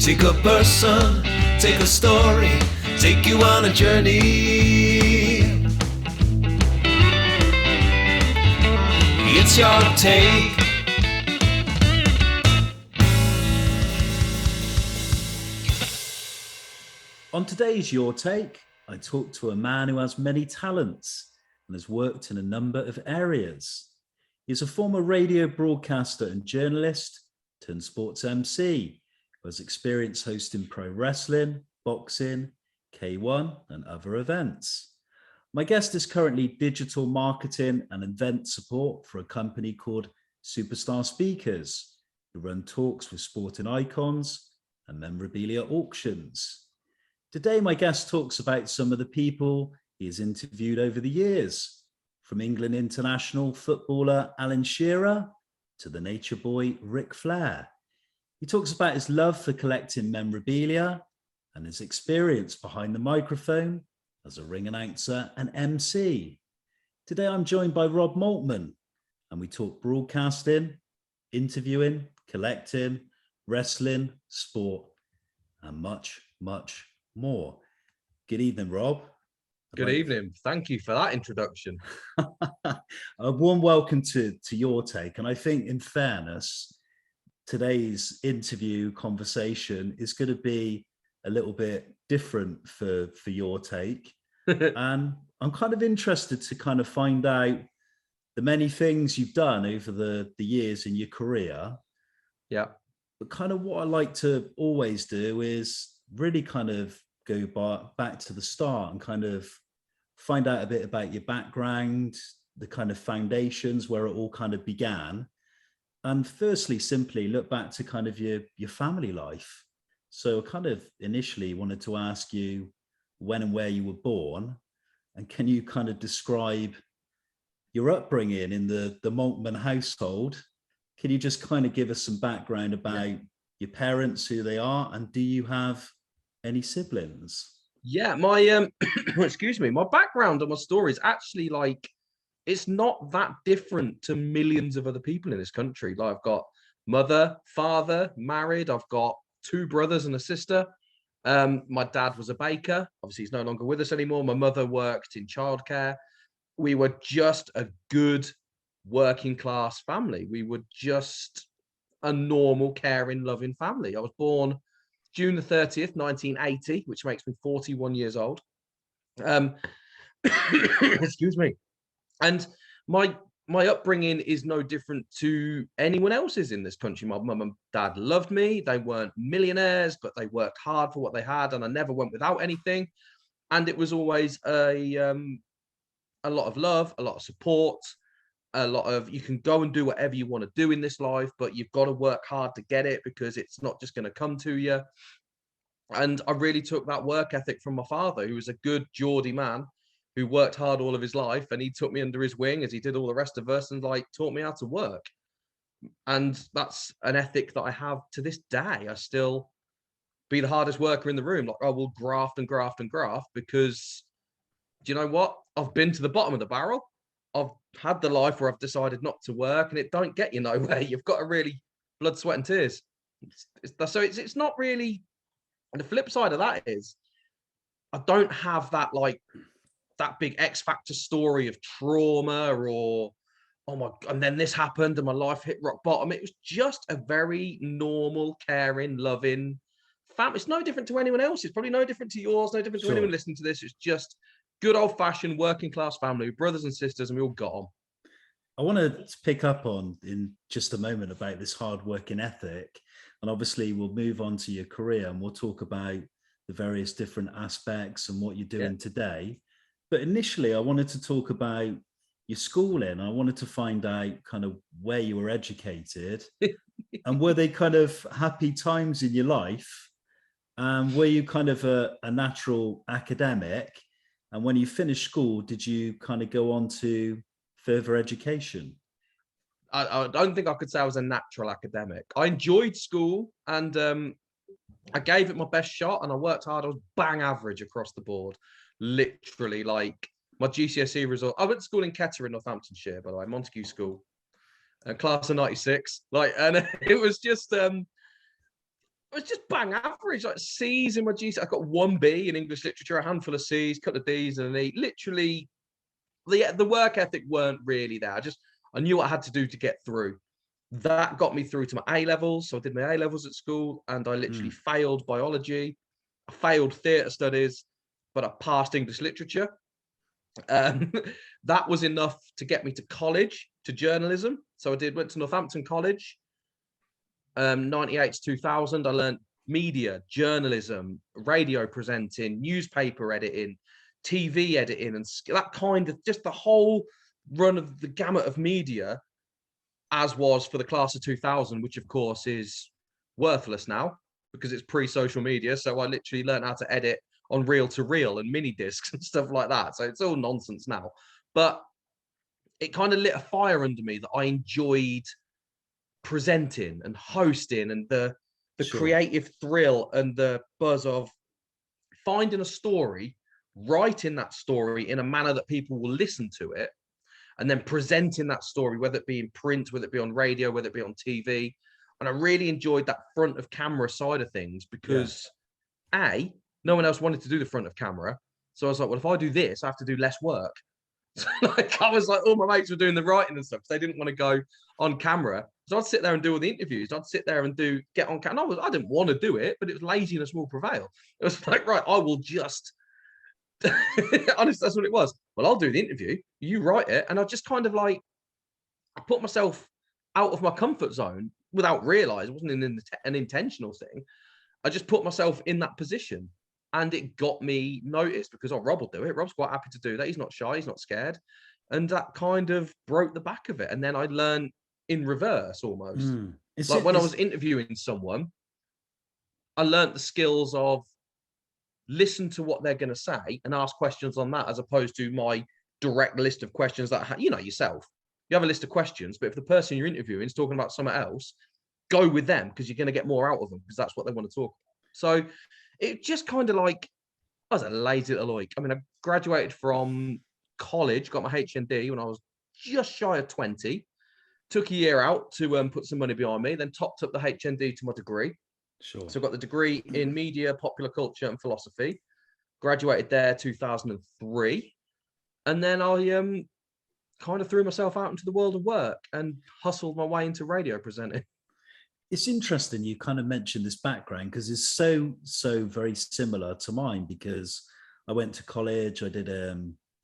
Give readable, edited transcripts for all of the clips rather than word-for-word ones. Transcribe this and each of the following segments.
Take a person, take a story, take you on a journey. It's your take. On today's Your Take, I talk to a man who has many talents and has worked in a number of areas. He's a former radio broadcaster and journalist turned sports MC who has experience hosting pro wrestling, boxing, K1 and other events. My guest is currently digital marketing and event support for a company called SuperstarSpeakers, who run talks with sporting icons and memorabilia auctions. Today, my guest talks about some of the people he has interviewed over the years, from England international footballer Alan Shearer to the nature boy Flair. He talks about his love for collecting memorabilia and his experience behind the microphone as a ring announcer and MC. Today, I'm joined by Rob Maltman, and we talk broadcasting, interviewing, collecting, wrestling, sport, and much, much more. Good evening, Rob. Good evening. Thank you for that introduction. A warm welcome to Your Take. And I think, in fairness, today's interview conversation is going to be a little bit different for Your Take. And I'm kind of interested to kind of find out the many things you've done over the years in your career. Yeah. But kind of what I like to always do is really kind of go back to the start and kind of find out a bit about your background, the kind of foundations where it all kind of began. And firstly, simply look back to kind of your family life. So I kind of initially wanted to ask you when and where you were born, and can you kind of describe your upbringing in the Maltman household? Can you just kind of give us some background about your parents, who they are, and do you have any siblings? Yeah, my excuse me, my background and my story is actually like, it's not that different to millions of other people in this country. Like, I've got mother, father, married. I've got 2 brothers and a sister. My dad was a baker. Obviously, he's no longer with us anymore. My mother worked in childcare. We were just a good working class family. We were just a normal, caring, loving family. I was born June the 30th, 1980, which makes me 41 years old. Excuse me. And my upbringing is no different to anyone else's in this country. My mum and dad loved me. They weren't millionaires, but they worked hard for what they had, and I never went without anything. And it was always a lot of love, a lot of support, a lot of, you can go and do whatever you want to do in this life, but you've got to work hard to get it, because it's not just going to come to you. And I really took that work ethic from my father, who was a good Geordie man who worked hard all of his life, and he took me under his wing as he did all the rest of us, and like taught me how to work. And that's an ethic that I have to this day. I still be the hardest worker in the room. Like, I will graft and graft and graft, because do you know what? I've been to the bottom of the barrel. I've had the life where I've decided not to work, and it don't get you nowhere. You've got to really blood, sweat, and tears. It's not really. And the flip side of that is, I don't have that that big X factor story of trauma or, oh my, and then this happened and my life hit rock bottom. It was just a very normal, caring, loving family. It's no different to anyone else. It's probably no different to yours, no different to anyone listening to this. It's just good old-fashioned working class family, brothers and sisters, and we all got on. I want to pick up on in just a moment about this hard working ethic, and obviously we'll move on to your career and we'll talk about the various different aspects and what you're doing today. But initially, I wanted to talk about your schooling. I wanted to find out kind of where you were educated and were they kind of happy times in your life? Were you kind of a natural academic? And when you finished school, did you kind of go on to further education? I don't think I could say I was a natural academic. I enjoyed school, and I gave it my best shot, and I worked hard. I was bang average across the board. Literally, like, my GCSE result. I went to school in Kettering, Northamptonshire, by the way, Montague School, class of '96. Like, and it was just I was just bang average, like C's in my GC. I got 1B in English literature, a handful of C's, a couple of D's, and an E. Literally, the work ethic weren't really there. I knew what I had to do to get through. That got me through to my A levels. So I did my A levels at school, and I literally failed biology. I failed theatre studies, but I passed English literature. That was enough to get me to college, to journalism. So I went to Northampton College. 98 to 2000, I learned media, journalism, radio presenting, newspaper editing, TV editing, and that kind of just the whole run of the gamut of media, as was for the class of 2000, which of course is worthless now because it's pre-social media. So I literally learned how to edit on reel to reel and mini discs and stuff like that. So it's all nonsense now, but it kind of lit a fire under me that I enjoyed presenting and hosting, and the creative thrill and the buzz of finding a story, writing that story in a manner that people will listen to it, and then presenting that story, whether it be in print, whether it be on radio, whether it be on TV. And I really enjoyed that front of camera side of things because no one else wanted to do the front of camera. So I was like, well, if I do this, I have to do less work. So I was like, all my mates were doing the writing and stuff because they didn't want to go on camera. So I'd sit there and do all the interviews. I'd sit there and get on camera. I didn't want to do it, but it was laziness will prevail. It was like, right, I will just, honestly, that's what it was. Well, I'll do the interview, you write it. And I just kind of like, I put myself out of my comfort zone without realizing. It wasn't an intentional thing. I just put myself in that position. And it got me noticed because, Rob will do it. Rob's quite happy to do that. He's not shy. He's not scared. And that kind of broke the back of it. And then I learned in reverse almost. When I was interviewing someone, I learned the skills of listen to what they're going to say and ask questions on that, as opposed to my direct list of questions that, yourself. You have a list of questions, but if the person you're interviewing is talking about something else, go with them because you're going to get more out of them because that's what they want to talk about. So it just kind of like, I was a lazy little oik. I mean, I graduated from college, got my HND when I was just shy of 20, took a year out to put some money behind me, then topped up the HND to my degree. Sure. So I got the degree in media, popular culture and philosophy, graduated there 2003. And then I kind of threw myself out into the world of work and hustled my way into radio presenting. It's interesting you kind of mentioned this background because it's so very similar to mine, because I went to college, I did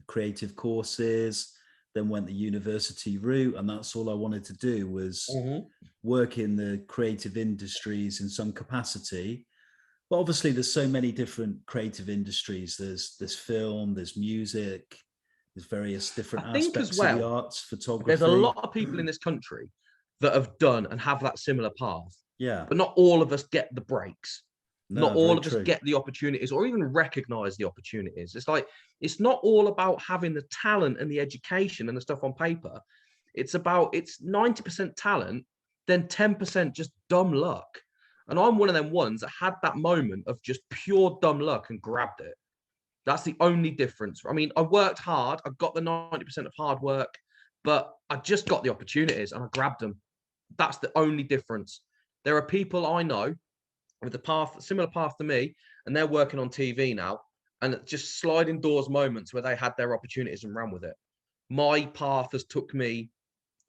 creative courses, then went the university route, and that's all I wanted to do was work in the creative industries in some capacity. But obviously there's so many different creative industries. There's film, there's music, there's various different aspects of the arts, photography. There's a lot of people in this country that have done and have that similar path. Yeah. But not all of us get the breaks. No, not all of us get the opportunities or even recognize the opportunities. It's like, it's not all about having the talent and the education and the stuff on paper. It's 90% talent, then 10% just dumb luck. And I'm one of them ones that had that moment of just pure dumb luck and grabbed it. That's the only difference. I mean, I worked hard. I got the 90% of hard work, but I just got the opportunities and I grabbed them. That's the only difference. There are people I know with a similar path to me, and they're working on TV now, and just sliding doors moments where they had their opportunities and ran with it. My path has took me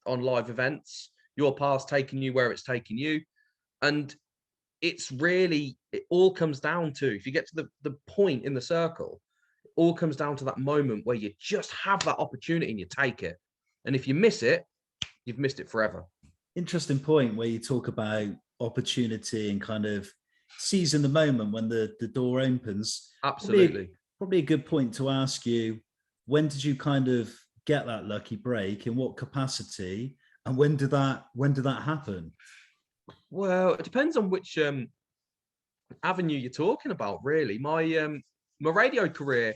on live events. Your path's taken you where it's taken you. And it's really, it all comes down to, if you get to the point in the circle, it all comes down to that moment where you just have that opportunity and you take it. And if you miss it, you've missed it forever. Interesting point where you talk about opportunity and kind of seizing the moment when the door opens. Absolutely. Probably a good point to ask you, when did you kind of get that lucky break, in what capacity, and when did that happen? Well, it depends on which avenue you're talking about, really. My radio career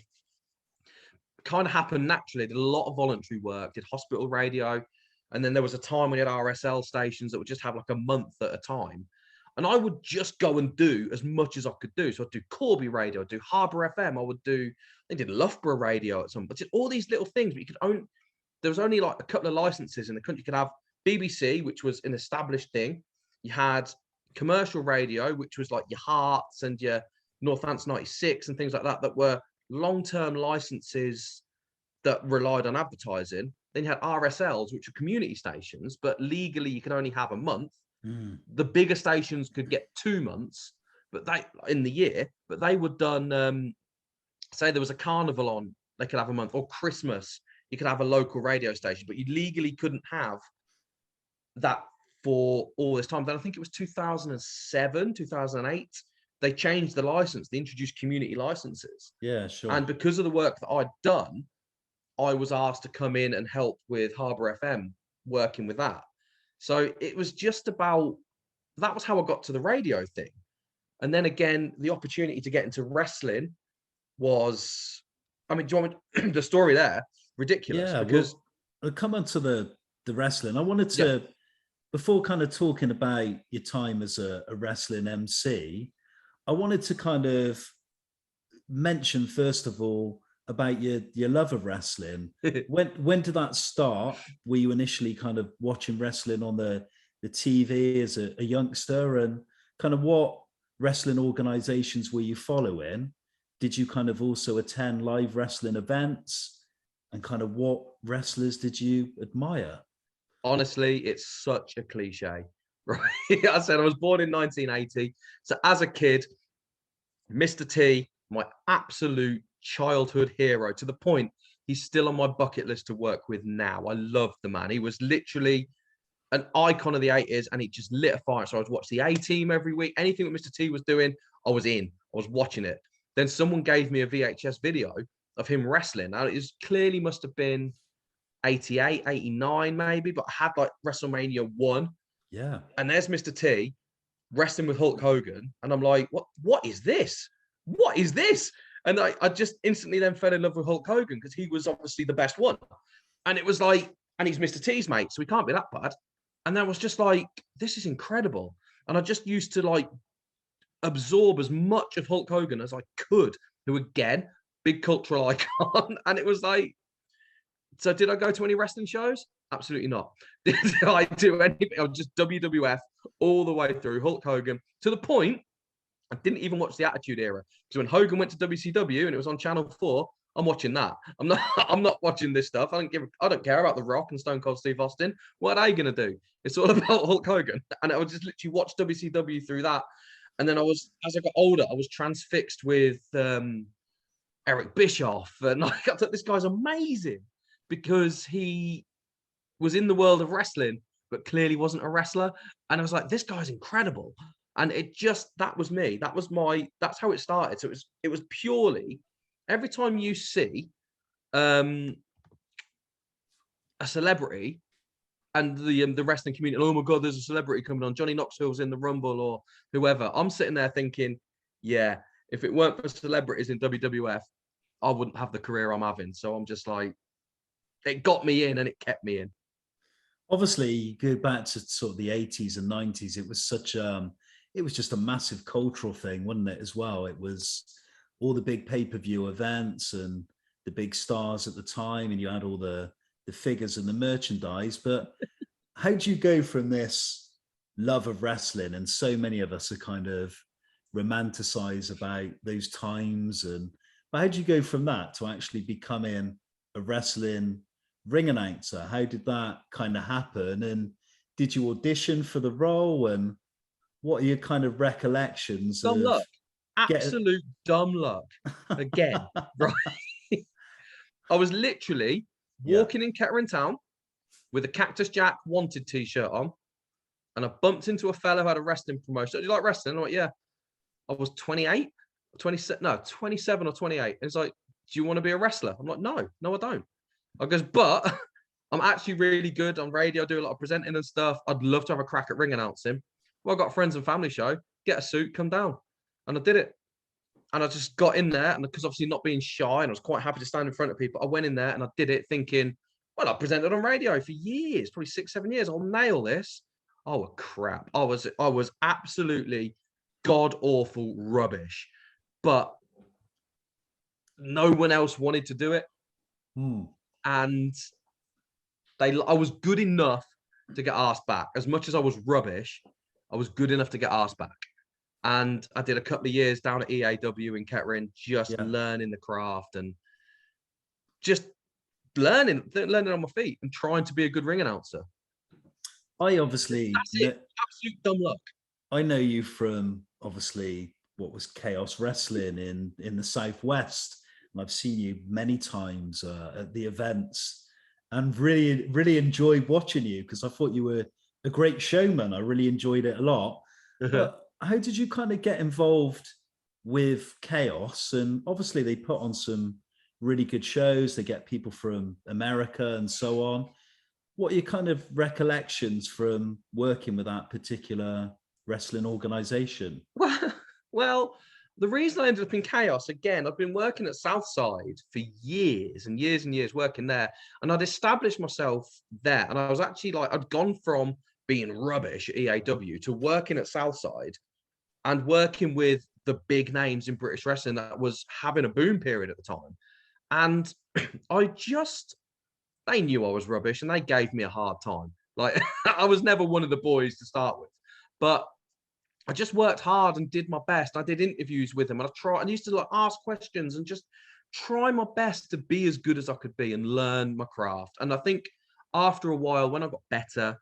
kind of happened naturally. I did a lot of voluntary work, did hospital radio, and then there was a time when you had RSL stations that would just have like a month at a time. And I would just go and do as much as I could do. So I'd do Corby radio, I'd do Harbour FM, I did Loughborough radio at some, but just all these little things. But there was only like a couple of licenses in the country. You could have BBC, which was an established thing. You had commercial radio, which was like your Hearts and your Northants 96 and things like that, that were long-term licenses that relied on advertising. Then you had RSLs, which are community stations, but legally you could only have a month. The bigger stations could get 2 months, but they in the year, but they were done. Say there was a carnival on, they could have a month, or Christmas, you could have a local radio station, but you legally couldn't have that for all this time. Then I think it was 2007, 2008. They changed the license. They introduced community licenses. Yeah, sure. And because of the work that I'd done, I was asked to come in and help with Harbour FM, working with that. So it was just about, that was how I got to the radio thing. And then again, the opportunity to get into wrestling was, I mean, do you want me, the story there? Ridiculous. Yeah, because we'll come on to the wrestling. I wanted to, before kind of talking about your time as a wrestling MC, I wanted to kind of mention, first of all, about your love of wrestling. When did that start? Were you initially kind of watching wrestling on the TV as a youngster, and kind of what wrestling organizations were you following? Did you kind of also attend live wrestling events, and kind of what wrestlers did you admire? Honestly, it's such a cliche, right? I said I was born in 1980. So as a kid, Mr. T, my absolute childhood hero, to the point he's still on my bucket list to work with now. I love the man. He was literally an icon of the 80s, and he just lit a fire. So I was watching the A-Team every week. Anything that Mr. T was doing, I was in. I was watching it. Then someone gave me a VHS video of him wrestling. Now, it clearly must have been 88, 89 maybe, but I had like WrestleMania 1. Yeah. And there's Mr. T wrestling with Hulk Hogan. And I'm like, what is this? What is this? And I just instantly then fell in love with Hulk Hogan, because he was obviously the best one. And it was like, and he's Mr. T's mate, so he can't be that bad. And I was just like, this is incredible. And I just used to like absorb as much of Hulk Hogan as I could, who again, big cultural icon. And it was like, so did I go to any wrestling shows? Absolutely not. Did I do anything? I was just WWF all the way through, Hulk Hogan, to the point I didn't even watch the Attitude Era. Because when Hogan went to WCW and it was on Channel 4, I'm watching that. I'm not watching this stuff. I don't care about The Rock and Stone Cold Steve Austin. What are they gonna do? It's all about Hulk Hogan. And I would just literally watch WCW through that. And then as I got older, I was transfixed with Eric Bischoff. And I thought, this guy's amazing, because he was in the world of wrestling, but clearly wasn't a wrestler. And I was like, this guy's incredible. And that was me. That's how it started. So it was purely, every time you see a celebrity and the wrestling community, oh my God, there's a celebrity coming on, Johnny Knoxville's in the Rumble or whoever, I'm sitting there thinking, yeah, if it weren't for celebrities in WWF, I wouldn't have the career I'm having. So I'm just like, it got me in and it kept me in. Obviously, you go back to sort of the 80s and 90s, it was it was just a massive cultural thing, wasn't it, as well? It was all the big pay-per-view events and the big stars at the time, and you had all the figures and the merchandise. But how do you go from this love of wrestling, and so many of us are kind of romanticize about those times, but how do you go from that to actually becoming a wrestling ring announcer? How did that kind of happen? And did you audition for the role? And what are your kind of recollections? Dumb luck. Absolute dumb luck. Again, right? I was literally walking in Kettering Town with a Cactus Jack Wanted t-shirt on, and I bumped into a fellow who had a wrestling promotion. Do you like wrestling? I'm like, yeah. I was 28, 27 or 28. And it's like, do you want to be a wrestler? I'm like, no, I don't. I goes, but I'm actually really good on radio, do a lot of presenting and stuff. I'd love to have a crack at ring announcing. Well, I got a friends and family show, get a suit, come down. And I did it. And I just got in there, and because obviously not being shy, and I was quite happy to stand in front of people, I went in there and I did it thinking, well, I presented on radio for years, probably 6-7 years. I'll nail this. Oh, crap. I was absolutely god-awful rubbish. But no one else wanted to do it. And I was good enough to get asked back. As much as I was rubbish, I was good enough to get asked back. And I did a couple of years down at EAW in Kettering, just learning the craft and just learning on my feet and trying to be a good ring announcer. I obviously, That's it. Absolute dumb luck. I know you from obviously what was Chaos Wrestling in the Southwest, and I've seen you many times at the events, and really enjoyed watching you because I thought you were a great showman. I really enjoyed it a lot. But how did you kind of get involved with Chaos? And obviously they put on some really good shows. They get people from America and so on. What are your kind of recollections from working with that particular wrestling organization? Well, the reason I ended up in Chaos, again, I've been working at Southside for years and years and years working there. And I'd established myself there. And I was actually like, I'd gone from being rubbish at EAW to working at Southside and working with the big names in British wrestling that was having a boom period at the time. And they knew I was rubbish and they gave me a hard time. Like I was never one of the boys to start with, but I just worked hard and did my best. I did interviews with them and I used to like ask questions and just try my best to be as good as I could be and learn my craft. And I think after a while, when I got better,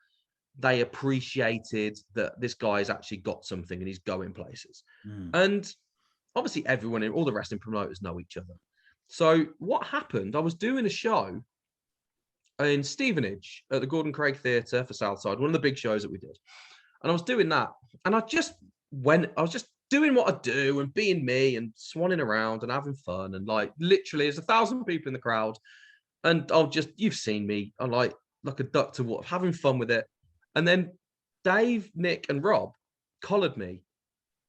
they appreciated that this guy's actually got something and he's going places. And obviously all the wrestling promoters know each other. So what happened, I was doing a show in Stevenage at the Gordon Craig Theatre for Southside, one of the big shows that we did. And I was doing that. And I was just doing what I do and being me and swanning around and having fun. And like, literally there's 1,000 people in the crowd. And you've seen me, I'm like a duck to water, having fun with it. And then Dave, Nick, and Rob collared me.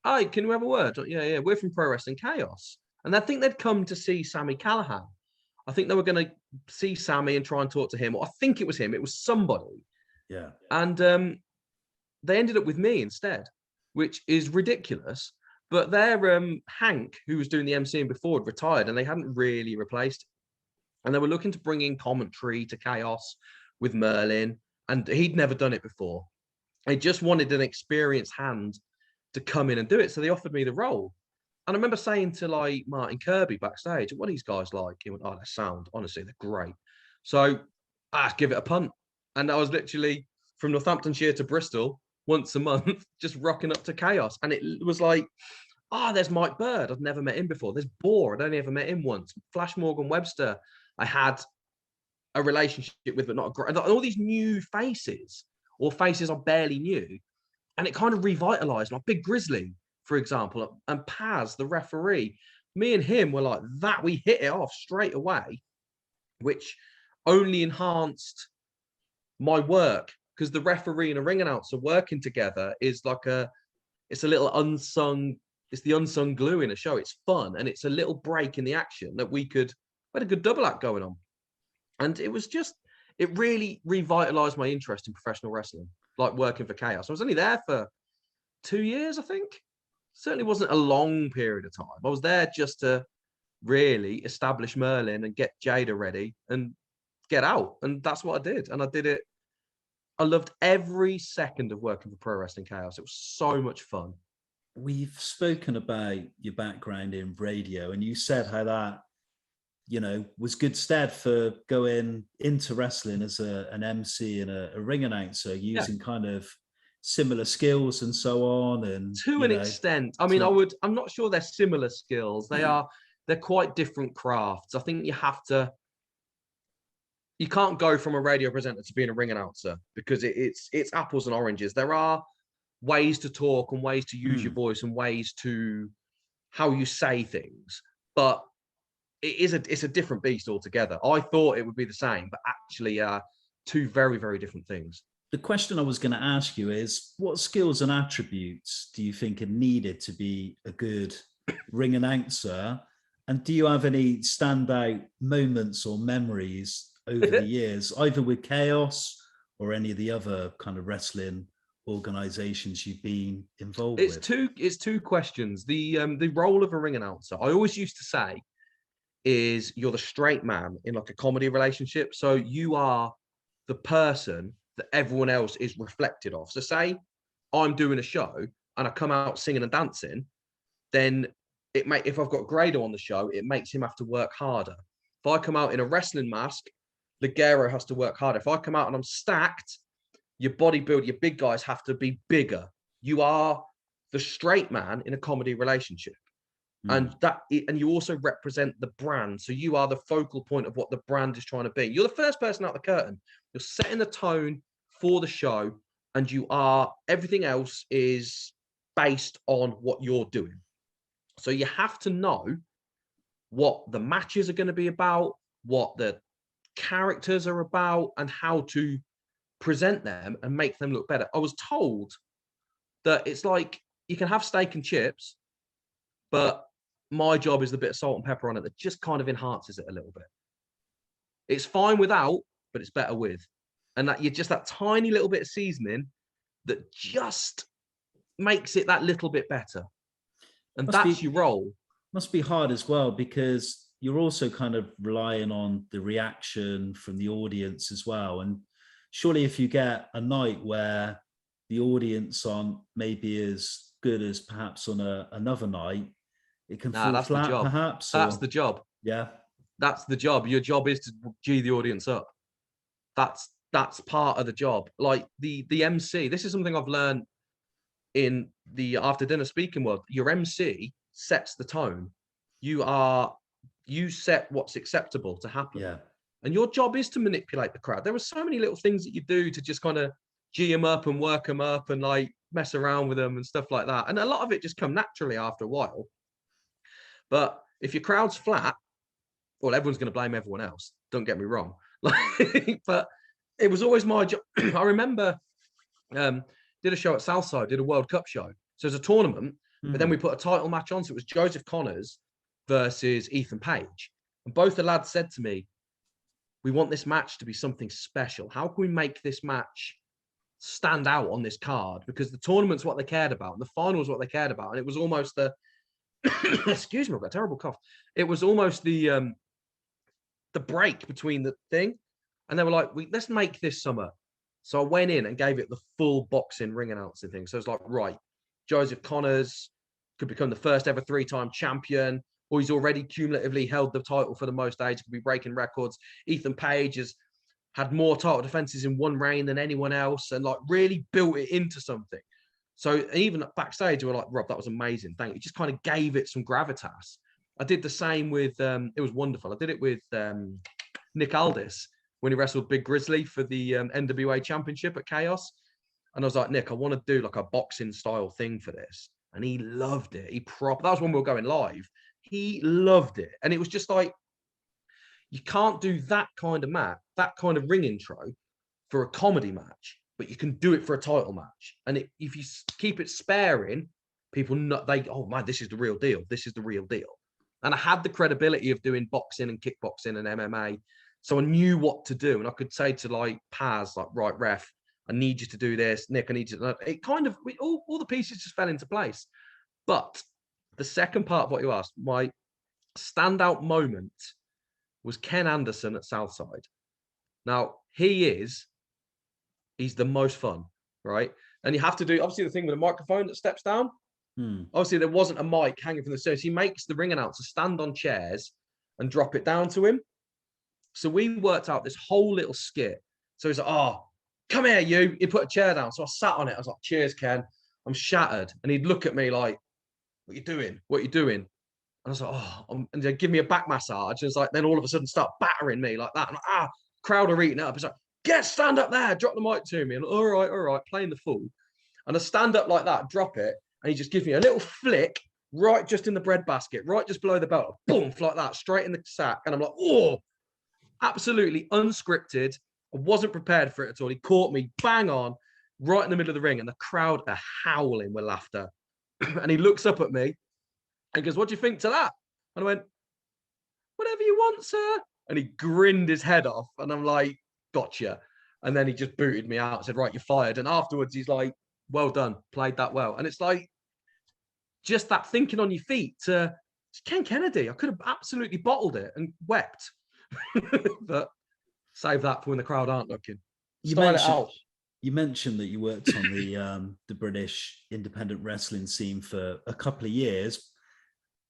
Hi, can we have a word? Yeah, we're from Pro Wrestling Chaos. And I think they'd come to see Sammy Callahan. I think they were going to see Sammy and try and talk to him. Or I think it was him. It was somebody. Yeah. And they ended up with me instead, which is ridiculous. But their Hank, who was doing the emceeing before, had retired and they hadn't really replaced him. And they were looking to bring in commentary to Chaos with Merlin. And he'd never done it before. He just wanted an experienced hand to come in and do it. So they offered me the role. And I remember saying to like Martin Kirby backstage, what are these guys like? He went, oh, they sound, honestly, they're great. So I give it a punt. And I was literally from Northamptonshire to Bristol once a month, just rocking up to Chaos. And it was like, there's Mike Bird. I'd never met him before. There's Boar. I'd only ever met him once. Flash Morgan Webster. I had a relationship with, but not a great, all these new faces or faces I barely knew. And it kind of revitalized, like Big Grizzly, for example, and Paz, the referee. Me and him were like that. We hit it off straight away, which only enhanced my work because the referee and a ring announcer working together is like it's a little unsung, it's the unsung glue in a show. It's fun and it's a little break in the action that we had a good double act going on. And it really revitalized my interest in professional wrestling, like working for Chaos. I was only there for 2 years, I think. Certainly wasn't a long period of time. I was there just to really establish Merlin and get Jada ready and get out. And that's what I did. And I did it. I loved every second of working for Pro Wrestling Chaos. It was so much fun. We've spoken about your background in radio, and you said how that, was good stead for going into wrestling as an MC and a ring announcer using kind of similar skills and so on. And to an extent, I mean, I'm not sure they're similar skills. They're quite different crafts. I think you can't go from a radio presenter to being a ring announcer because it's apples and oranges. There are ways to talk and ways to use your voice and ways to how you say things, but it's a different beast altogether. I thought it would be the same, but actually two very, very different things. The question I was going to ask you is, what skills and attributes do you think are needed to be a good ring announcer? And do you have any standout moments or memories over the years, either with Chaos or any of the other kind of wrestling organizations you've been involved with? It's two questions. The role of a ring announcer, I always used to say, is you're the straight man in like a comedy relationship. So you are the person that everyone else is reflected of. So say I'm doing a show and I come out singing and dancing, then if I've got Grado on the show, it makes him have to work harder. If I come out in a wrestling mask, Ligero has to work harder. If I come out and I'm stacked, your bodybuild, your big guys have to be bigger. You are the straight man in a comedy relationship. And you also represent the brand. So you are the focal point of what the brand is trying to be. You're the first person out the curtain. You're setting the tone for the show, and everything else is based on what you're doing. So you have to know what the matches are going to be about, what the characters are about, and how to present them and make them look better. I was told that it's like you can have steak and chips, but my job is the bit of salt and pepper on it that just kind of enhances it a little bit. It's fine without, but it's better with. And that you're just that tiny little bit of seasoning that just makes it that little bit better. And that's your role. Must be hard as well, because you're also kind of relying on the reaction from the audience as well. And surely if you get a night where the audience aren't maybe as good as perhaps on another night, it can fall flat, perhaps. That's the job. Yeah. That's the job. Your job is to G the audience up. That's part of the job. Like the MC, this is something I've learned in the after dinner speaking world. Your MC sets the tone. You set what's acceptable to happen. Yeah. And your job is to manipulate the crowd. There are so many little things that you do to just kind of G them up and work them up and like mess around with them and stuff like that. And a lot of it just come naturally after a while. But if your crowd's flat, well, everyone's going to blame everyone else. Don't get me wrong. But it was always my job. I remember did a show at Southside, did a World Cup show. So it was a tournament, but then we put a title match on. So it was Joseph Connors versus Ethan Page. And both the lads said to me, we want this match to be something special. How can we make this match stand out on this card? Because the tournament's what they cared about, and the final was what they cared about. And it was almost the excuse me, I've got a terrible cough. It was almost the break between the thing. And they were like, let's make this summer. So I went in and gave it the full boxing ring announcing thing. So it's like, right, Joseph Connors could become the first ever 3-time champion, or he's already cumulatively held the title for the most age, could be breaking records. Ethan Page has had more title defenses in one reign than anyone else, and like really built it into something. So even backstage, we were like, Rob, that was amazing. Thank you. Just kind of gave it some gravitas. I did the same with, it was wonderful. I did it with Nick Aldis when he wrestled Big Grizzly for the NWA Championship at Chaos. And I was like, Nick, I want to do like a boxing style thing for this. And he loved it. That was when we were going live. He loved it. And it was just like, you can't do that kind of match, that kind of ring intro for a comedy match, but you can do it for a title match. And if you keep it sparing, people know, oh man, this is the real deal. This is the real deal. And I had the credibility of doing boxing and kickboxing and MMA. So I knew what to do. And I could say to like Paz, like, right, ref, I need you to do this. Nick, I need you to, it kind of, all the pieces just fell into place. But the second part of what you asked, my standout moment was Ken Anderson at Southside. Now, he's the most fun, right? And you have to do, obviously, the thing with the microphone that steps down. Obviously, there wasn't a mic hanging from the stairs. He makes the ring announcer stand on chairs and drop it down to him. So we worked out this whole little skit. So he's like, oh, come here, you. He put a chair down. So I sat on it. I was like, cheers, Ken. I'm shattered. And he'd look at me like, what are you doing? What are you doing? And I was like, oh, and they'd give me a back massage. And it's like, then all of a sudden start battering me like that. And like, crowd are eating it up. It's like, stand up there. Drop the mic to me. And all right, playing the fool. And I stand up like that, drop it. And he just gives me a little flick right just in the bread basket, right just below the belt. Boom, like that, straight in the sack. And I'm like, oh, absolutely unscripted. I wasn't prepared for it at all. He caught me bang on, right in the middle of the ring. And the crowd are howling with laughter. And he looks up at me and goes, what do you think to that? And I went, whatever you want, sir. And he grinned his head off. And I'm like, gotcha. And then he just booted me out and said, right, you're fired. And afterwards, he's like, well done, played that well. And it's like, just that thinking on your feet to Ken Kennedy. I could have absolutely bottled it and wept. But save that for when the crowd aren't looking. You Style it out. You mentioned that you worked on the British independent wrestling scene for a couple of years.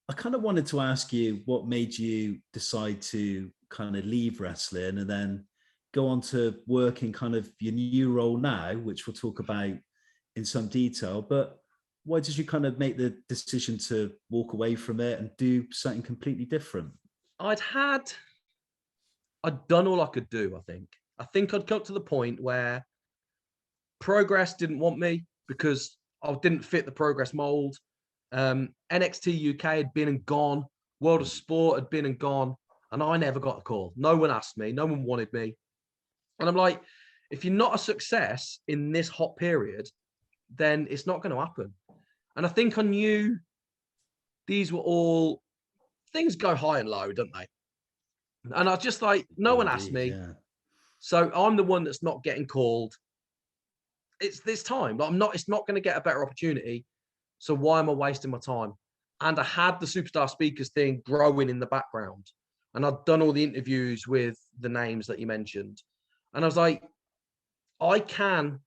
I kind of wanted to ask you what made you decide to kind of leave wrestling and then go on to work in kind of your new role now, which we'll talk about in some detail. But why did you kind of make the decision to walk away from it and do something completely different? I'd done all I could do, I think. I'd got to the point where Progress didn't want me because I didn't fit the Progress mold. NXT UK had been and gone. World of Sport had been and gone. And I never got a call. No one asked me. No one wanted me. And I'm like, if you're not a success in this hot period, then it's not going to happen. And I think I knew these were all things go high and low, don't they? And I was just like, no one asked me. Yeah. So I'm the one that's not getting called. It's this time. It's not going to get a better opportunity. So why am I wasting my time? And I had the Superstar Speakers thing growing in the background. And I'd done all the interviews with the names that you mentioned. And I was like, I can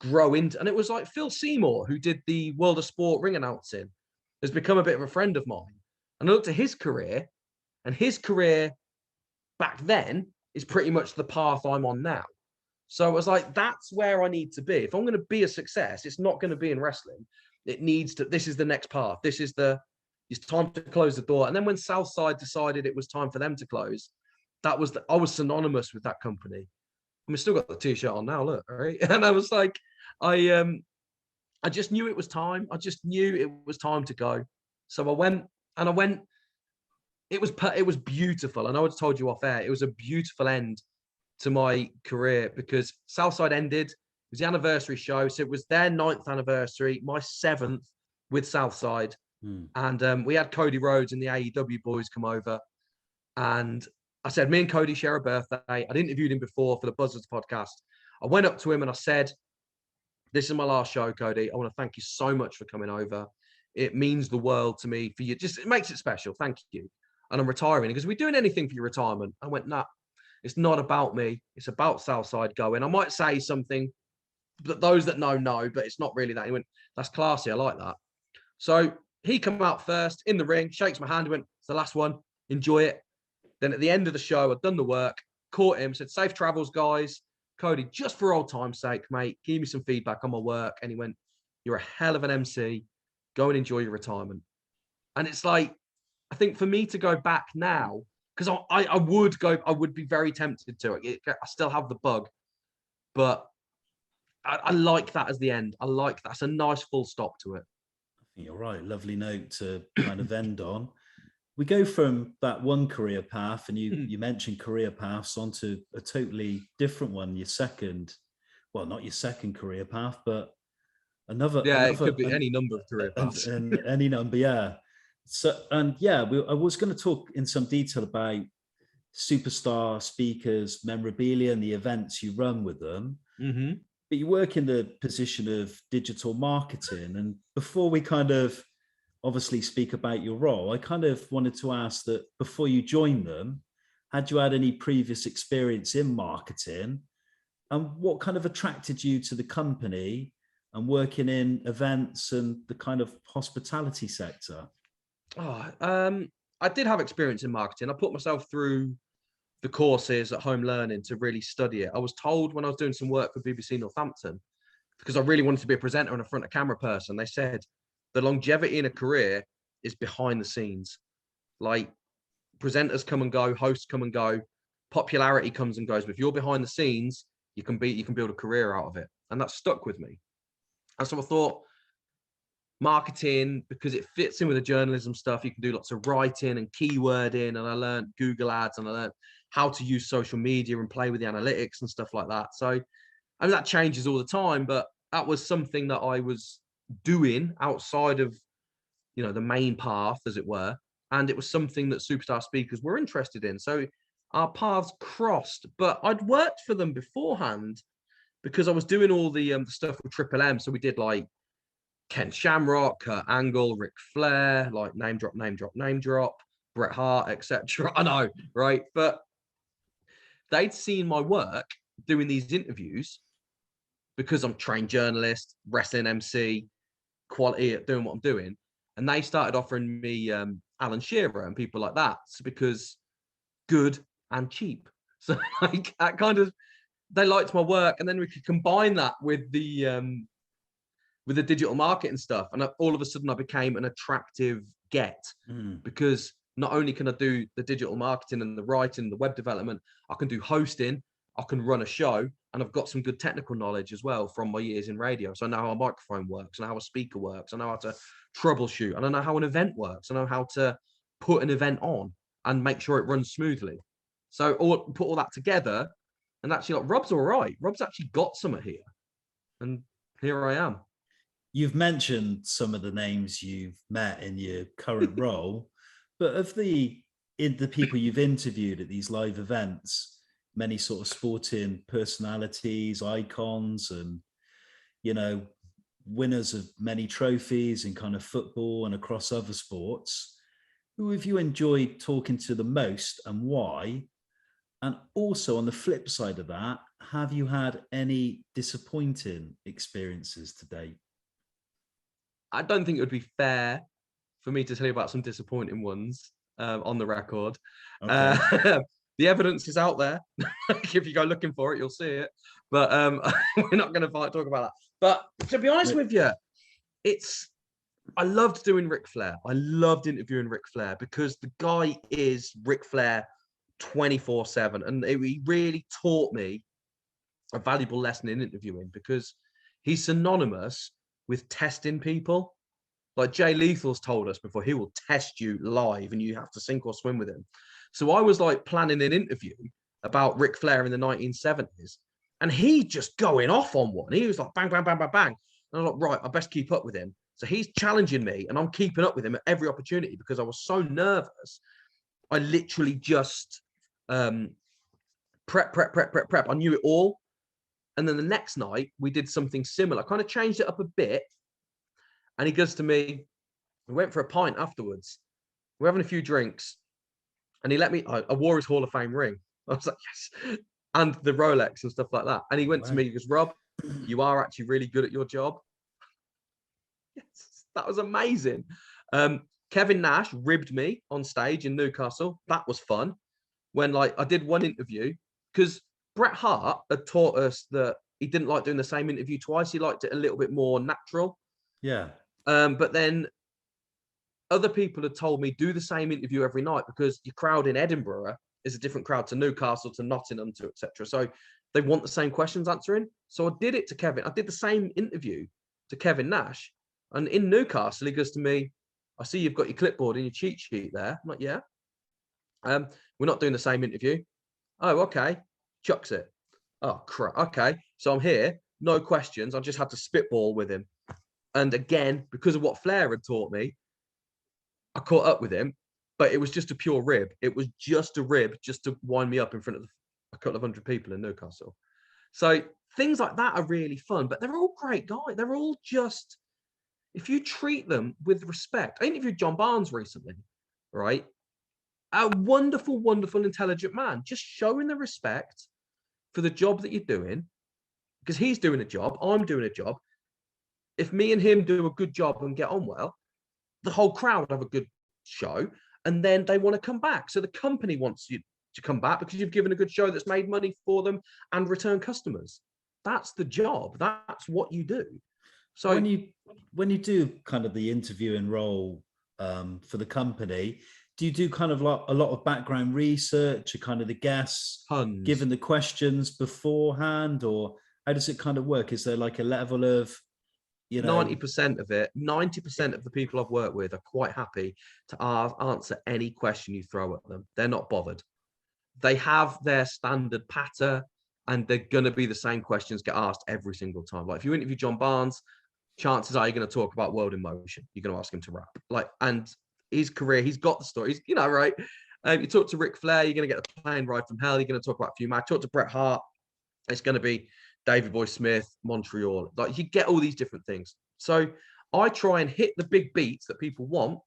grow into, and it was like Phil Seymour, who did the World of Sport ring announcing, has become a bit of a friend of mine. And I looked at his career, and his career back then is pretty much the path I'm on now. So I was like, that's where I need to be. If I'm going to be a success, it's not going to be in wrestling. It needs to, this is the next path. It's time to close the door. And then when Southside decided it was time for them to close, I was synonymous with that company. I mean, still got the t-shirt on now, look, right? And I was like, I just knew it was time. I just knew it was time to go. So I went. It was beautiful. I know I told you off air. It was a beautiful end to my career because Southside ended. It was the anniversary show. So it was their 9th anniversary, my 7th with Southside. And we had Cody Rhodes and the AEW boys come over. And I said, me and Cody share a birthday. I'd interviewed him before for the Buzzards podcast. I went up to him and I said, this is my last show, Cody. I want to thank you so much for coming over. It means the world to me for you. It makes it special. Thank you. And I'm retiring. He goes, are we doing anything for your retirement? I went, nah, it's not about me. It's about Southside going. I might say something that those that know, but it's not really that. He went, that's classy. I like that. So he came out first in the ring, shakes my hand. He went, it's the last one. Enjoy it. Then at the end of the show, I'd done the work, caught him, said, safe travels, guys. Cody, just for old time's sake, mate, give me some feedback on my work. And he went, you're a hell of an MC. Go and enjoy your retirement. And it's like, I think for me to go back now, because I would be very tempted to. I still have the bug, but I like that as the end. I like that's a nice full stop to it. I think you're right. Lovely note to kind of end on. We go from that one career path, and you mentioned career paths, onto a totally different one. Your second, well, not your second career path, but another. Yeah, another, it could be any number of career paths. And any number, yeah. So, and yeah, I was going to talk in some detail about Superstar Speakers, Memorabilia, and the events you run with them. Mm-hmm. But you work in the position of digital marketing. And before we kind of obviously speak about your role, I kind of wanted to ask that before you joined them, had you had any previous experience in marketing? And what kind of attracted you to the company and working in events and the kind of hospitality sector? I did have experience in marketing. I put myself through the courses at home learning to really study it. I was told when I was doing some work for BBC Northampton, because I really wanted to be a presenter and a front of camera person, they said the longevity in a career is behind the scenes. Like, presenters come and go, hosts come and go, popularity comes and goes. But if you're behind the scenes, you can build a career out of it. And that stuck with me. And so I thought, marketing, because it fits in with the journalism stuff, you can do lots of writing and keywording. And I learned Google ads, and I learned how to use social media and play with the analytics and stuff like that. So, I mean, that changes all the time, but that was something that I was doing outside of, the main path, as it were. And it was something that Superstar Speakers were interested in. So our paths crossed, but I'd worked for them beforehand because I was doing all the stuff with Triple M. So we did like Ken Shamrock, Kurt Angle, Ric Flair, like name drop, Bret Hart, etc. I know, right? But they'd seen my work doing these interviews because I'm trained journalist, wrestling MC, quality at doing what I'm doing. And they started offering me Alan Shearer and people like that. So because good and cheap. So like that kind of, they liked my work, and then we could combine that with the digital marketing stuff. And all of a sudden I became an attractive get because not only can I do the digital marketing and the writing, the web development, I can do hosting, I can run a show, and I've got some good technical knowledge as well from my years in radio. So I know how a microphone works, I know how a speaker works, I know how to troubleshoot, and I know how an event works, I know how to put an event on and make sure it runs smoothly. So put all that together, and actually like Rob's all right. Rob's actually got something here. And here I am. You've mentioned some of the names you've met in your current role, but of the people you've interviewed at these live events, many sort of sporting personalities, icons, and, you know, winners of many trophies in kind of football and across other sports, who have you enjoyed talking to the most and why? And also on the flip side of that, have you had any disappointing experiences to date? I don't think it would be fair for me to tell you about some disappointing ones on the record. Okay. The evidence is out there. If you go looking for it, you'll see it. But we're not going to talk about that. But to be honest with you, I loved doing Ric Flair. I loved interviewing Ric Flair because the guy is Ric Flair 24/7. And he really taught me a valuable lesson in interviewing because he's synonymous with testing people. Like Jay Lethal's told us before, he will test you live and you have to sink or swim with him. So I was like planning an interview about Ric Flair in the 1970s, and he just going off on one. He was like bang, bang, bang, bang, bang. And I was like, right, I best keep up with him. So he's challenging me and I'm keeping up with him at every opportunity because I was so nervous. I literally just prep. I knew it all. And then the next night we did something similar, kind of changed it up a bit. And he goes to me, we went for a pint afterwards. We're having a few drinks. And he let me, I wore his Hall of Fame ring. I was like, yes. And the Rolex and stuff like that. And he went to me, he goes, Rob, you are actually really good at your job. Yes, that was amazing. Kevin Nash ribbed me on stage in Newcastle. That was fun. When like I did one interview, because Bret Hart had taught us that he didn't like doing the same interview twice. He liked it a little bit more natural. Yeah. But then other people had told me do the same interview every night because your crowd in Edinburgh is a different crowd to Newcastle, to Nottingham, to etc. So they want the same questions answering. So I did it to Kevin. I did the same interview to Kevin Nash. And in Newcastle, he goes to me, I see you've got your clipboard and your cheat sheet there. I'm like, yeah. We're not doing the same interview. Oh, okay. Chucks it. Oh, crap. Okay. So I'm here. No questions. I just had to spitball with him. And again, because of what Flair had taught me, I caught up with him, but it was just a pure rib. It was just a rib just to wind me up in front of a couple of hundred people in Newcastle. So things like that are really fun, but they're all great guys. They're all just, if you treat them with respect. I interviewed John Barnes recently, right? A wonderful, wonderful, intelligent man, just showing the respect for the job that you're doing, because he's doing a job, I'm doing a job. If me and him do a good job and get on well, the whole crowd have a good show, and then they want to come back. So the company wants you to come back because you've given a good show that's made money for them and return customers. That's the job. That's what you do. So when you do kind of the interviewing role for the company, do you do kind of like a lot of background research, or kind of the guests given the questions beforehand, or how does it kind of work? Is there like a level of, you know, 90% of it, 90% of the people I've worked with are quite happy to answer any question you throw at them. They're not bothered. They have their standard patter, and they're going to be the same questions get asked every single time. Like if you interview John Barnes, chances are you're going to talk about World in Motion. You're going to ask him to rap. Like, and his career, he's got the stories, you know, right? You talk to Ric Flair, you're going to get the plane ride from hell. You're going to talk about a few matches. Talk to Bret Hart, it's going to be Davey Boy Smith, Montreal. Like you get all these different things. So I try and hit the big beats that people want,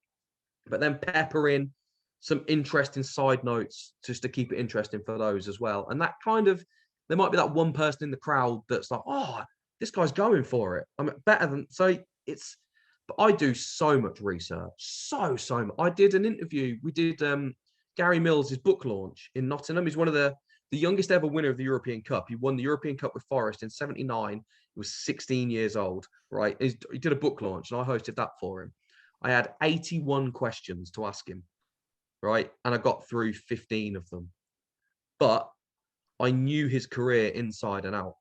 but then pepper in some interesting side notes just to keep it interesting for those as well. And that kind of, there might be that one person in the crowd that's like, oh, this guy's going for it. I mean, better than so. It's. But I do so much research, so much. I did an interview. We did Gary Mills' book launch in Nottingham. He's one of the youngest ever winner of the European Cup. He won the European Cup with Forest in '79. He was 16 years old, right? He did a book launch, and I hosted that for him. I had 81 questions to ask him, right? And I got through 15 of them. But I knew his career inside and out.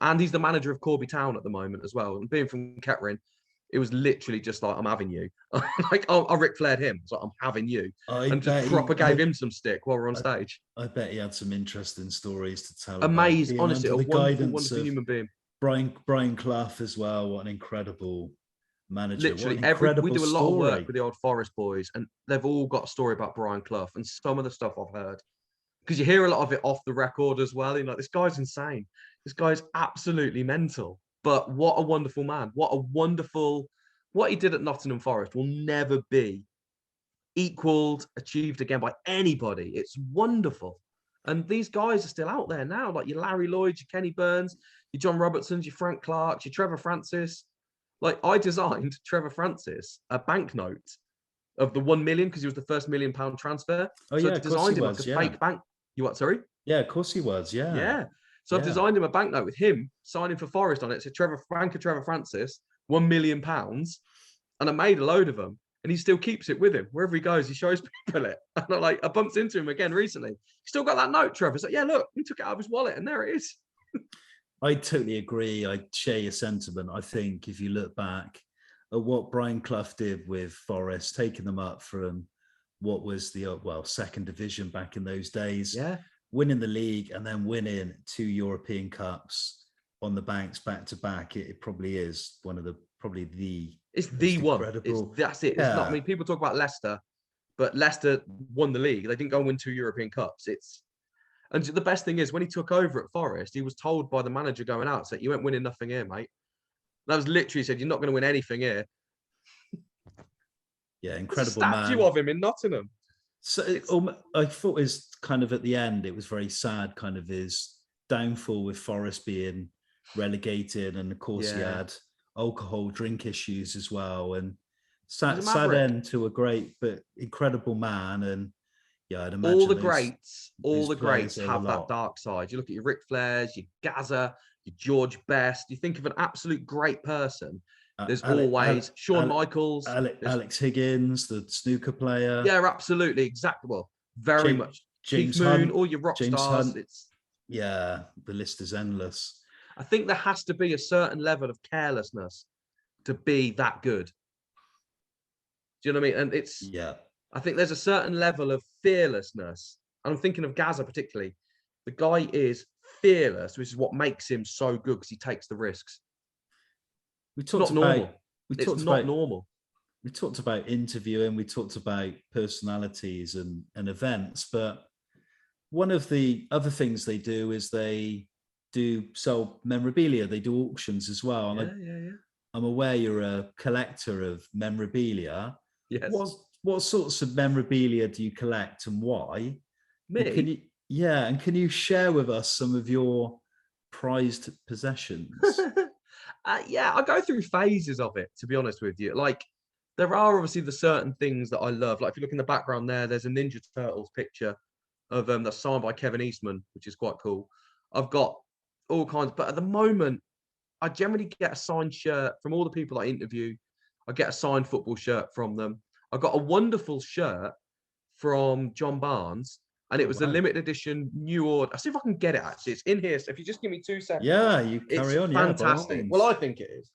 And he's the manager of Corby Town at the moment as well. And being from Kettering, it was literally just like, I'm having you. Like, I Ric Flaired him. So I'm having you. And just proper gave him some stick while we're on stage. I bet he had some interesting stories to tell. Amazing. Honestly, a the wonderful human being. Brian Clough as well. What an incredible manager. Literally, we do a lot of work with the old Forest boys, and they've all got a story about Brian Clough. And some of the stuff I've heard, because you hear a lot of it off the record as well. You're like, this guy's insane. This guy's absolutely mental. But what a wonderful man. What he did at Nottingham Forest will never be equaled, achieved again by anybody. It's wonderful. And these guys are still out there now, like your Larry Lloyd, your Kenny Burns, your John Robertsons, your Frank Clarks, your Trevor Francis. Like, I designed Trevor Francis a banknote of the 1 million because he was the first £1 million transfer. Oh, so yeah, I designed him like a fake bank. You what, sorry? Yeah, of course he was, yeah. Yeah. So I've designed him a banknote with him signing for Forest on it. So Trevor Francis, £1 million. And I made a load of them. And he still keeps it with him. Wherever he goes, he shows people it. And I bumped into him again recently. He still got that note, Trevor. It's like, yeah, look, he took it out of his wallet and there it is. I totally agree. I share your sentiment. I think if you look back at what Brian Clough did with Forest, taking them up from what was the, second division back in those days, winning the league and then winning 2 European Cups on the banks back to back, it probably is one of the, it's the one. That's it. It's not, I mean, people talk about Leicester, but Leicester won the league. They didn't go and win 2 European Cups. And the best thing is when he took over at Forest, he was told by the manager going out, said, you ain't winning nothing here, mate. That was literally said, you're not going to win anything here. Yeah, incredible There's a statue of him in Nottingham. So I thought his kind of at the end, it was very sad, kind of his downfall with Forest being relegated. And of course he had alcohol drink issues as well. And sad end to a great but incredible man. And yeah, I'd imagine all the greats have that dark side. You look at your Ric Flairs, your Gazza, your George Best. You think of an absolute great person. There's always Shawn Michaels, Alex Higgins, the snooker player. Yeah, absolutely, exactly. Well, very much. James Keith Moon, Hunt, all your rock stars. The list is endless. I think there has to be a certain level of carelessness to be that good. Do you know what I mean? And I think there's a certain level of fearlessness. And I'm thinking of Gazza particularly. The guy is fearless, which is what makes him so good because he takes the risks. It's not normal. We talked about interviewing, we talked about personalities and events, but one of the other things they do is they do sell memorabilia. They do auctions as well. And I'm aware you're a collector of memorabilia. Yes. What sorts of memorabilia do you collect and why? Me? And can you share with us some of your prized possessions? I go through phases of it, to be honest with you. Like, there are obviously the certain things that I love. Like, if you look in the background there's a Ninja Turtles picture of that's signed by Kevin Eastman, which is quite cool. I've got all kinds, but at the moment, I generally get a signed shirt from all the people I interview. I get a signed football shirt from them. I got a wonderful shirt from John Barnes, and it was a limited edition new order. I'll see if I can get it, actually. It's in here, so if you just give me 2 seconds. Yeah, you carry on. Fantastic. Well, I think it is.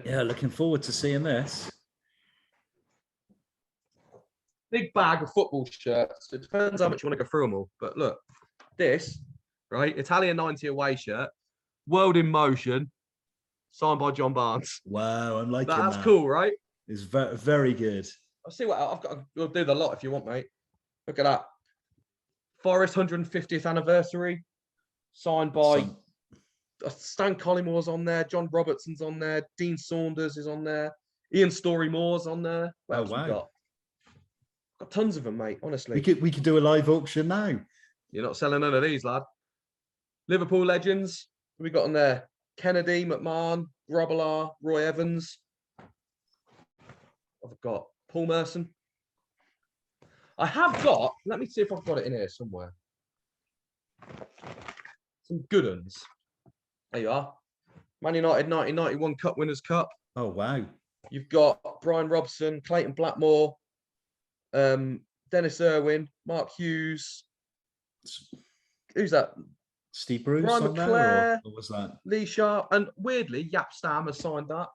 Yeah, looking forward to seeing this. Big bag of football shirts. It depends how much you want to go through them all. But look, this, right? Italian 90 away shirt, World in Motion, signed by John Barnes. Wow, I'm liking that. That's cool, right? It's very, very good. I'll see what I've got. We'll do the lot if you want, mate. Look at that. Forest 150th anniversary, signed by Stan Collymore on there, John Robertson's on there, Dean Saunders is on there, Ian Storey-Moore's on there. What else we got? Got tons of them, mate. Honestly, we could do a live auction now. You're not selling none of these, lad. Liverpool legends, we got on there? Kennedy, McMahon, Grobbelaar, Roy Evans. I've got Paul Merson. I have got, let me see if I've got it in here somewhere. Some good ones. There you are. Man United 1991 Cup Winners' Cup. Oh, wow. You've got Brian Robson, Clayton Blackmore, Dennis Irwin, Mark Hughes. Who's that? Steve Bruce Ryan on McClare, there, or what was that? Lee Sharp, and weirdly, Yap Stam has signed that.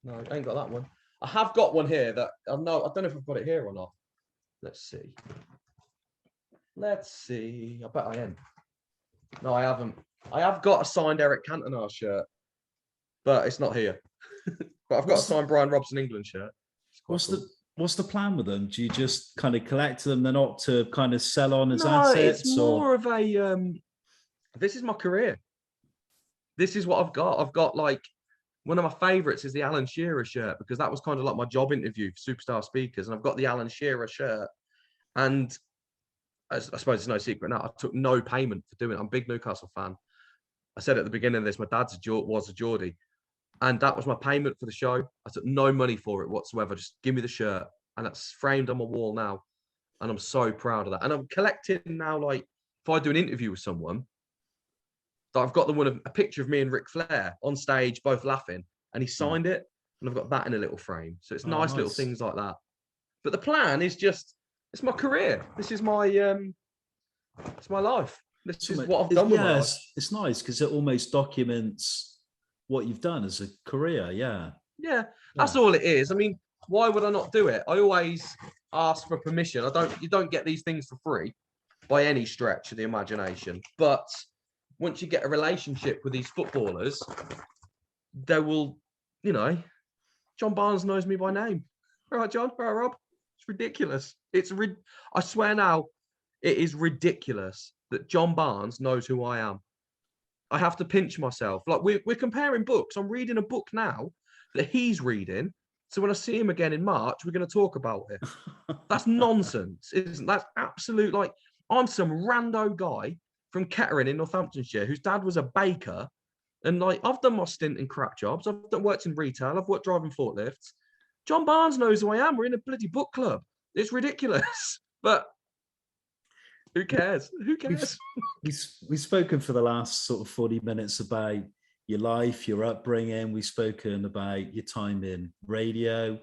No, I ain't got that one. I have got one here that I don't know if I've got it here or not. Let's see. I bet I am. No, I haven't. I have got a signed Eric Cantona shirt, but it's not here. But I've got a signed Brian Robson England shirt. What's the plan with them? Do you just kind of collect them? They're not to kind of sell on as No, assets? it's more of a. This is my career. This is what I've got. I've got like one of my favourites is the Alan Shearer shirt because that was kind of like my job interview for Superstar Speakers, and I've got the Alan Shearer shirt. And I suppose it's no secret now. I took no payment for doing it. I'm a big Newcastle fan. I said at the beginning of this, my dad's was a Geordie. And that was my payment for the show. I took no money for it whatsoever. Just give me the shirt. And that's framed on my wall now. And I'm so proud of that. And I'm collecting now, like, if I do an interview with someone, I've got a picture of me and Ric Flair on stage, both laughing. And he signed it. And I've got that in a little frame. So it's nice little things like that. But the plan is just, it's my career. This is my, it's my life. This is what I've done with my life. It's nice because it almost documents what you've done as a career. Yeah, that's all it is. I mean, why would I not do it? I always ask for permission. You don't get these things for free by any stretch of the imagination. But once you get a relationship with these footballers, they will, John Barnes knows me by name. All right, John. All right, Rob. It's ridiculous. I swear now, it is ridiculous that John Barnes knows who I am. I have to pinch myself. Like we're comparing books. I'm reading a book now that he's reading. So when I see him again in March, we're going to talk about it. That's nonsense, isn't that? Absolute, like, I'm some rando guy from Kettering in Northamptonshire whose dad was a baker. And like, I've done my stint in crap jobs. I've worked in retail. I've worked driving forklifts. John Barnes knows who I am. We're in a bloody book club. It's ridiculous. But who cares? Who cares? We've spoken for the last sort of 40 minutes about your life, your upbringing. We've spoken about your time in radio,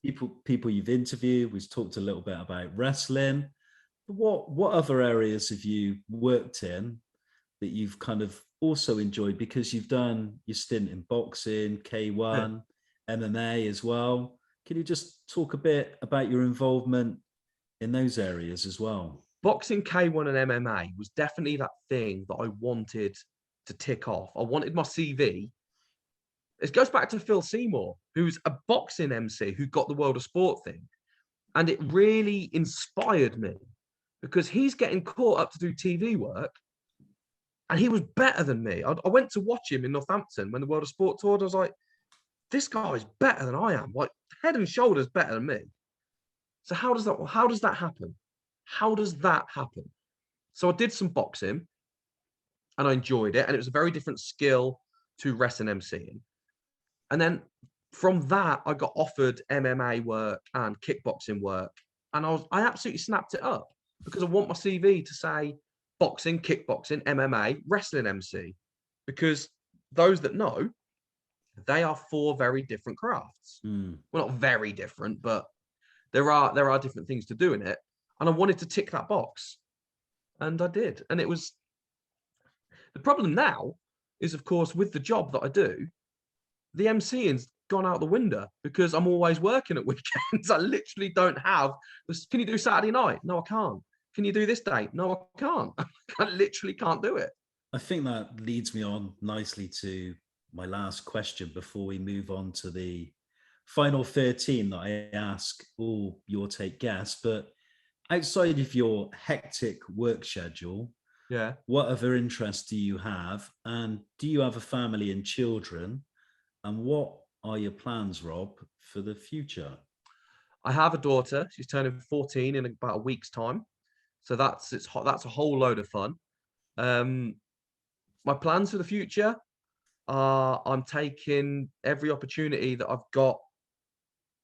people you've interviewed. We've talked a little bit about wrestling. What other areas have you worked in that you've kind of also enjoyed? Because you've done your stint in boxing, K1, MMA as well. Can you just talk a bit about your involvement in those areas as well? Boxing, K1 and MMA was definitely that thing that I wanted to tick off. I wanted my CV. It goes back to Phil Seymour, who's a boxing MC who got the World of Sport thing. And it really inspired me because he's getting caught up to do TV work and he was better than me. I went to watch him in Northampton when the World of Sport toured. I was like, this guy is better than I am, like head and shoulders better than me. So how does that happen? How does that happen? So I did some boxing and I enjoyed it. And it was a very different skill to wrestling MCing. And then from that, I got offered MMA work and kickboxing work. And I absolutely snapped it up because I want my CV to say boxing, kickboxing, MMA, wrestling MC. Because those that know, they are four very different crafts. Well, not very different, but there are different things to do in it. And I wanted to tick that box. And I did. And it was... The problem now is, of course, with the job that I do, the MCing's gone out the window because I'm always working at weekends. I literally don't have... Can you do Saturday night? No, I can't. Can you do this date? No, I can't. I literally can't do it. I think that leads me on nicely to my last question before we move on to the final 13 that I ask all your take guests. But outside of your hectic work schedule, what other interests do you have? And do you have a family and children? And what are your plans, Rob, for the future? I have a daughter. She's turning 14 in about a week's time. So that's a whole load of fun. My plans for the future are I'm taking every opportunity that I've got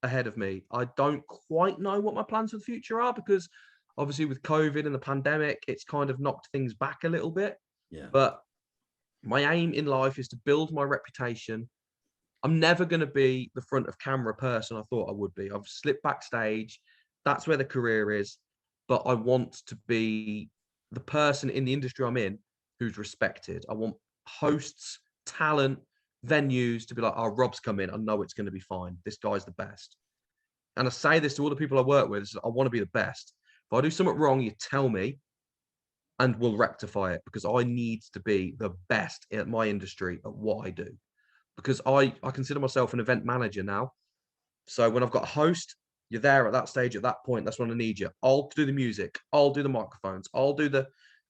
ahead of me. I don't quite know what my plans for the future are because obviously with COVID and the pandemic, it's kind of knocked things back a little bit. Yeah. But my aim in life is to build my reputation. I'm never going to be the front of camera person I thought I would be. I've slipped backstage. That's where the career is. But I want to be the person in the industry I'm in who's respected. I want hosts, talent, venues to be like, oh, Rob's come in. I know it's going to be fine. This guy's the best. And I say this to all the people I work with. I want to be the best. If I do something wrong, you tell me and we'll rectify it because I need to be the best in my industry at what I do. Because I consider myself an event manager now. So when I've got a host, you're there at that stage, at that point, that's when I need you. I'll do the music. I'll do the microphones. I'll do the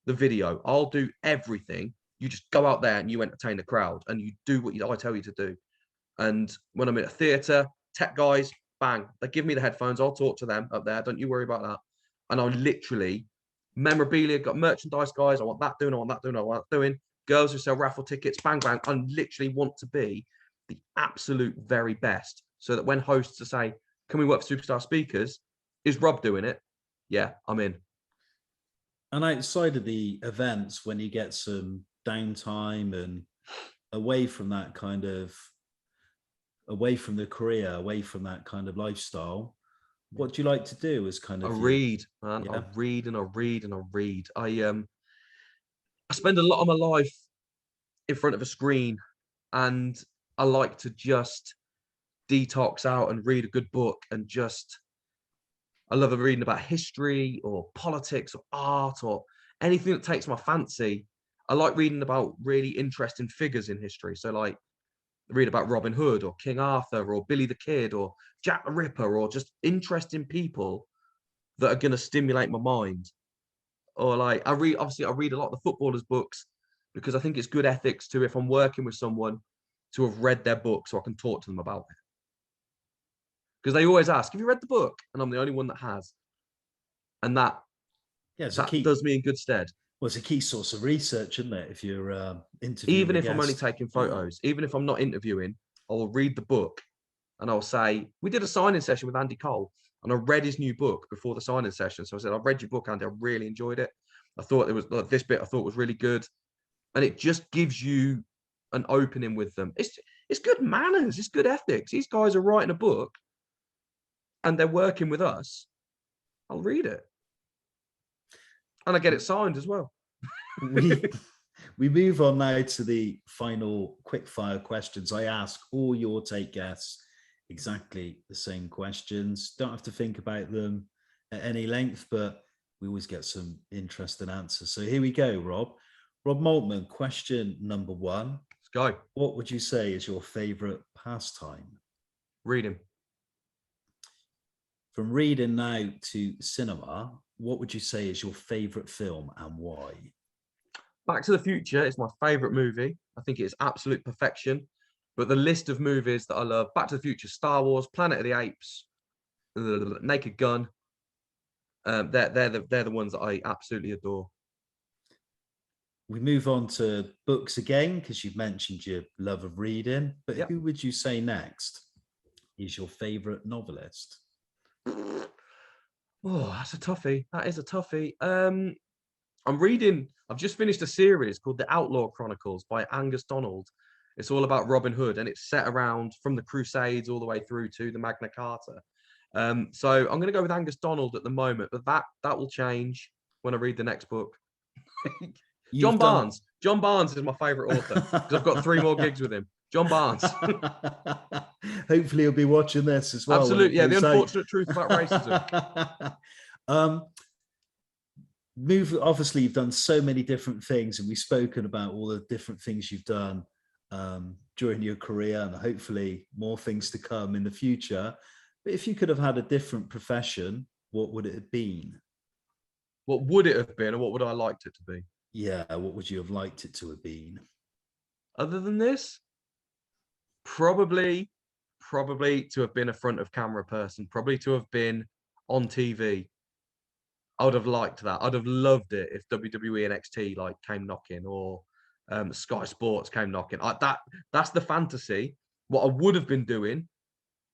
video. I'll do everything. You just go out there and you entertain the crowd and you do what I tell you to do. And when I'm in a theatre, tech guys, bang, they give me the headphones. I'll talk to them up there. Don't you worry about that. And I literally, memorabilia, got merchandise guys. I want that doing. I want that doing. I want that doing. Girls who sell raffle tickets, bang, bang. I literally want to be the absolute very best so that when hosts are saying, can we work for Superstar Speakers? Is Rob doing it? Yeah, I'm in. And outside of the events, when you get some downtime and away from that kind of, away from the career, away from that kind of lifestyle, what do you like to do as kind of... I read, man. Yeah. I read and I read and I read. I spend a lot of my life in front of a screen and I like to just detox out and read a good book and just, I love reading about history or politics or art or anything that takes my fancy. I like reading about really interesting figures in history. So like read about Robin Hood or King Arthur or Billy the Kid or Jack the Ripper or just interesting people that are going to stimulate my mind. Or like I read a lot of the footballers' books because I think it's good ethics to, if I'm working with someone, to have read their book so I can talk to them about it. Because they always ask, have you read the book? And I'm the only one that has. And that does me in good stead. Well, it's a key source of research, isn't it? If you're interviewing Even a if I'm only guest. taking photos, even if I'm not interviewing, I will read the book and I'll say, we did a signing session with Andy Cole and I read his new book before the signing session. So I said, I've read your book, Andy. I really enjoyed it. I thought it was this bit I thought was really good. And it just gives you an opening with them. It's good manners. It's good ethics. These guys are writing a book and they're working with us. I'll read it. And I get it signed as well. We move on now to the final quickfire questions. I ask all your take guests exactly the same questions. Don't have to think about them at any length, but we always get some interesting answers. So here we go, Rob. Rob Maltman, question number 1. Let's go. What would you say is your favorite pastime? Reading. From reading now to cinema, what would you say is your favorite film and why? Back to the Future is my favorite movie. I think it's absolute perfection. But the list of movies that I love, Back to the Future, Star Wars, Planet of the Apes, Naked Gun, they're the ones that I absolutely adore. We move on to books again, because you've mentioned your love of reading. But Who would you say next is your favorite novelist? Oh, that's a toughie. That is a toughie. I've just finished a series called The Outlaw Chronicles by Angus Donald. It's all about Robin Hood and it's set around from the Crusades all the way through to the Magna Carta. So I'm going to go with Angus Donald at the moment, but that will change when I read the next book. John Barnes. John Barnes is my favorite author because I've got 3 more gigs with him. John Barnes. Hopefully he'll be watching this as well. Absolutely. Yeah, the unfortunate truth about racism. Obviously, you've done so many different things, and we've spoken about all the different things you've done during your career, and hopefully more things to come in the future. But if you could have had a different profession, what would it have been? What would it have been, or what would I liked it to be? Yeah, what would you have liked it to have been? Other than this, probably to have been a front of camera person, probably to have been on TV. I would have liked that. I'd have loved it if WWE NXT like came knocking, or Sky Sports came knocking. That's the fantasy. What I would have been doing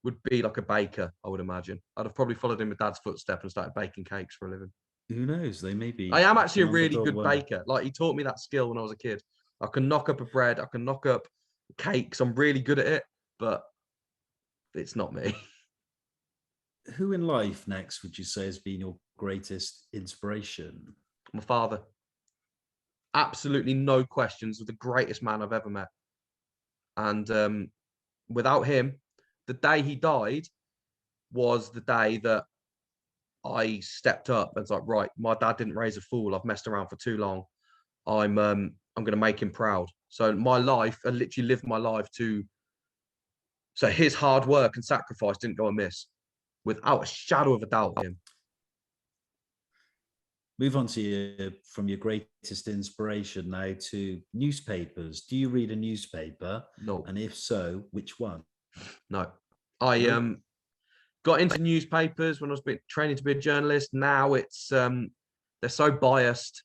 would be like a baker, I would imagine. I'd have probably followed in my dad's footstep and started baking cakes for a living. Who knows? They may be. I am actually a knocking on the really door good one day. baker. Like, he taught me that skill when I was a kid. I can knock up a bread. I can knock up cakes. I'm really good at it, but it's not me. Who in life next would you say has been your greatest inspiration? My father. Absolutely no questions, was the greatest man I've ever met. And without him, the day he died was the day that I stepped up and was like, right, my dad didn't raise a fool. I've messed around for too long. I'm going to make him proud. So my life, I literally lived my life so his hard work and sacrifice didn't go amiss, without a shadow of a doubt. Him. Move on to from your greatest inspiration now to newspapers. Do you read a newspaper? No. And if so, which one? No. I got into newspapers when I was training to be a journalist. Now it's they're so biased,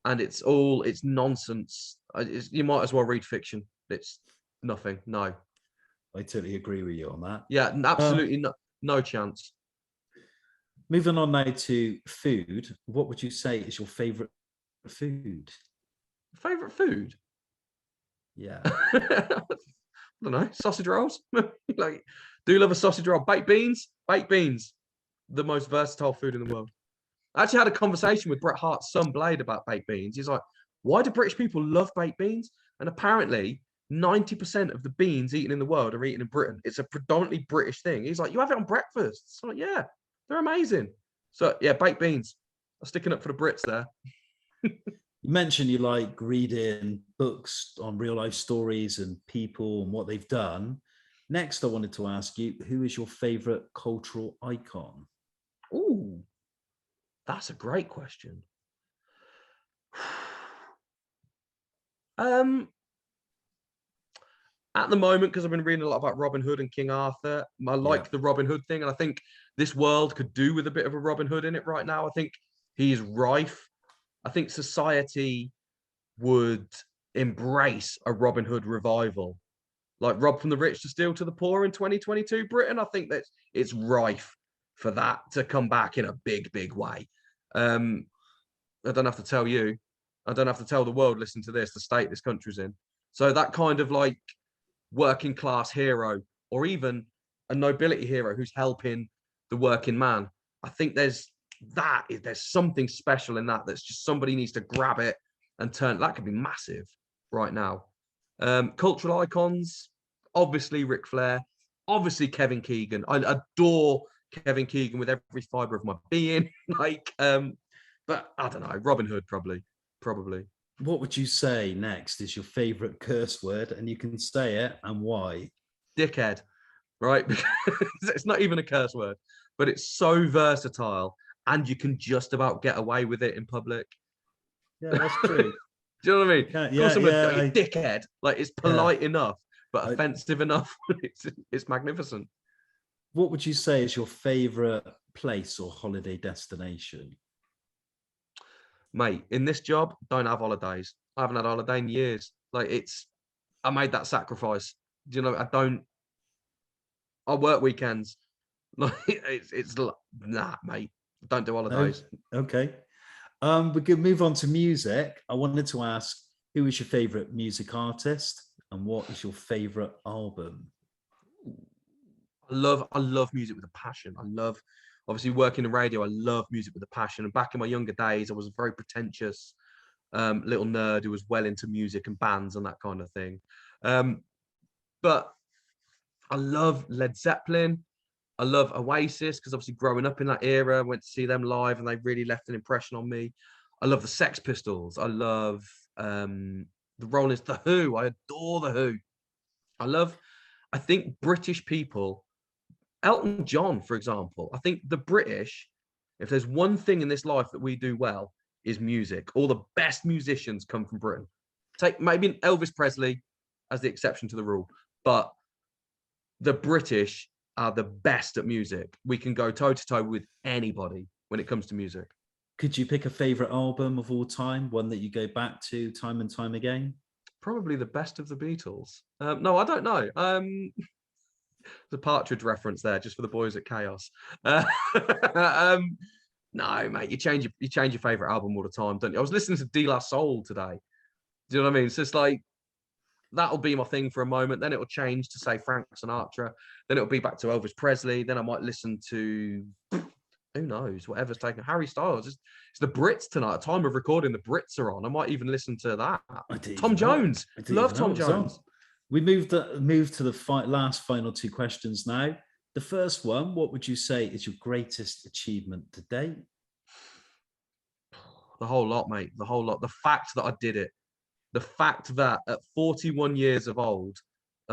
and it's nonsense. You might as well read fiction. It's nothing. No. I totally agree with you on that. Yeah, absolutely no chance. Moving on now to food. What would you say is your favorite food? Favorite food? Yeah. I don't know. Sausage rolls. Like, do love a sausage roll. Baked beans. The most versatile food in the world. I actually had a conversation with Bret Hart's son Blade about baked beans. He's like, why do British people love baked beans? And apparently 90% of the beans eaten in the world are eaten in Britain. It's a predominantly British thing. He's like, you have it on breakfast. It's like, yeah, they're amazing. So yeah, baked beans. I'm sticking up for the Brits there. You mentioned you like reading books on real life stories and people and what they've done. Next, I wanted to ask you, who is your favorite cultural icon? Ooh, that's a great question. At the moment, because I've been reading a lot about Robin Hood and King Arthur, I like the Robin Hood thing, and I think this world could do with a bit of a Robin Hood in it right now. I think he is rife. I think society would embrace a Robin Hood revival, like rob from the rich to steal to the poor in 2022 Britain. I think that it's rife for that to come back in a big way. I don't have to tell you. I don't have to tell the world, listen to this, the state this country's in. So that kind of like working class hero, or even a nobility hero who's helping the working man. I think there's something special in that. That's just, somebody needs to grab it and turn. That could be massive right now. Cultural icons, obviously Ric Flair, obviously Kevin Keegan. I adore Kevin Keegan with every fiber of my being. But I don't know, Robin Hood probably. What would you say next is your favorite curse word? And you can say it and why. Dickhead, right? Because it's not even a curse word, but it's so versatile, and you can just about get away with it in public. Yeah, that's true. Do you know what I mean? Yeah, Dickhead. Like, it's polite enough, but offensive enough. It's magnificent. What would you say is your favorite place or holiday destination? Mate, in this job, don't have holidays. I haven't had a holiday in years. Like, I made that sacrifice. Do you know? I work weekends. Like, it's nah, mate. Don't do holidays. No? Okay. We could move on to music. I wanted to ask, who is your favorite music artist, and what is your favorite album? I love music with a passion. I love, obviously, working in radio. I love music with a passion. And back in my younger days, I was a very pretentious little nerd who was well into music and bands and that kind of thing. But I love Led Zeppelin. I love Oasis, because obviously growing up in that era, I went to see them live and they really left an impression on me. I love the Sex Pistols. I love the Rolling Stones, The Who. I adore The Who. I think British people, Elton John, for example. I think the British, if there's one thing in this life that we do well, is music. All the best musicians come from Britain. Take maybe Elvis Presley as the exception to the rule, but the British are the best at music. We can go toe to toe with anybody when it comes to music. Could you pick a favorite album of all time, one that you go back to time and time again? Probably the best of the Beatles. No, I don't know. The Partridge reference there, just for the boys at Chaos. No, mate, you change your favorite album all the time, don't you? I was listening to De La Soul today. Do you know what I mean? So it's like that'll be my thing for a moment. Then it'll change to say Frank Sinatra. Then it'll be back to Elvis Presley. Then I might listen to who knows, whatever's taken. Harry Styles. It's the Brits tonight. At time of recording, the Brits are on. I might even listen to that. Tom Jones. Love Tom Jones. We move to the last final two questions now. The first one, what would you say is your greatest achievement to date? The whole lot, mate. The whole lot. The fact that I did it. The fact that at 41 years of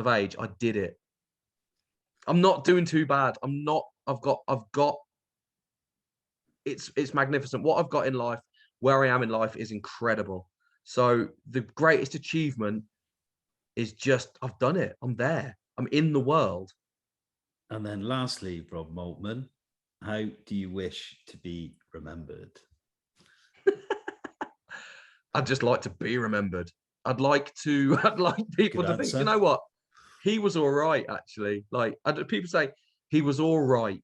age, I did it. I'm not doing too bad. I've got. It's magnificent. What I've got in life, where I am in life, is incredible. So the greatest achievement is just I've done it. I'm there. I'm in the world. And then lastly, Rob Maltman, how do you wish to be remembered? I'd just like to be remembered. I'd like people to think, you know what? He was all right, actually. Like people say, he was all right.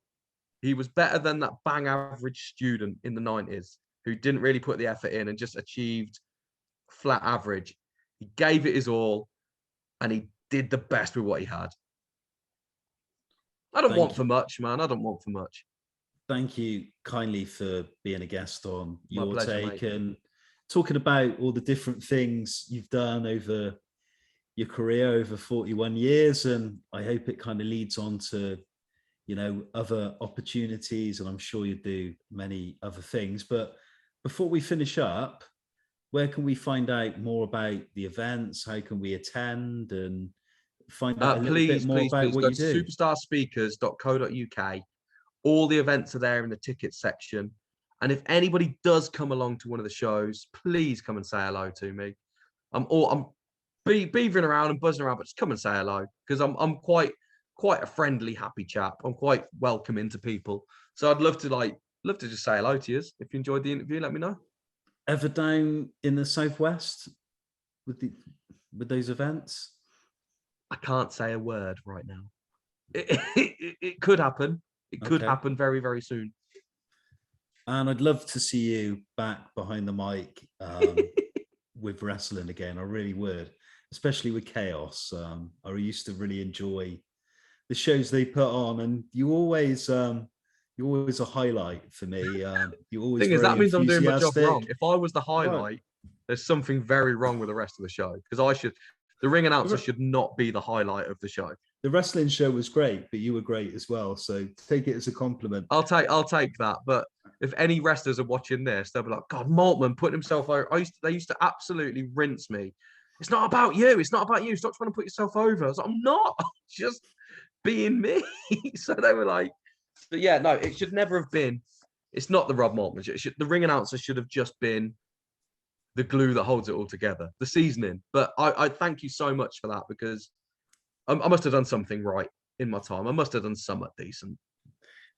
He was better than that bang average student in the 90s who didn't really put the effort in and just achieved flat average. He gave it his all and he did the best with what he had. I don't want for much, man. I don't want for much. Thank you kindly for being a guest on Your pleasure, Take, mate. and talking about all the different things you've done over your career over 41 years. And I hope it kind of leads on to, you know, other opportunities, and I'm sure you do many other things. But before we finish up, where can we find out more about the events? How can we attend and find out a little bit more about what you do? SuperstarSpeakers.co.uk. All the events are there in the tickets section. And if anybody does come along to one of the shows, please come and say hello to me. I'm beavering around and buzzing around, but just come and say hello, because I'm quite a friendly, happy chap. I'm quite welcoming to people. So I'd love to just say hello to you. If you enjoyed the interview, let me know. Ever down in the Southwest with those events? I can't say a word right now. It could happen. It could happen very, very soon. And I'd love to see you back behind the mic with wrestling again. I really would, especially with Chaos. I used to really enjoy the shows they put on, and you're always a highlight for me. You always. Thing is, that means I'm doing my job wrong. If I was the highlight, there's something very wrong with the rest of the show, because the ring announcer should not be the highlight of the show. The wrestling show was great, but you were great as well. So take it as a compliment. I'll take that. But if any wrestlers are watching this, they'll be like, God, Maltman putting himself over. They used to absolutely rinse me. It's not about you. It's not about you. Stop trying to put yourself over. I was like, I'm not. I'm just being me. So they were like, but yeah, no, it should never have been. It's not the Rob Maltman. The ring announcer should have just been the glue that holds it all together, the seasoning. But I thank you so much for that, because I must have done something right in my time. I must have done somewhat decent.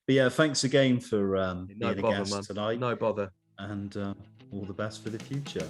But yeah, thanks again for being a guest tonight. No bother. And all the best for the future.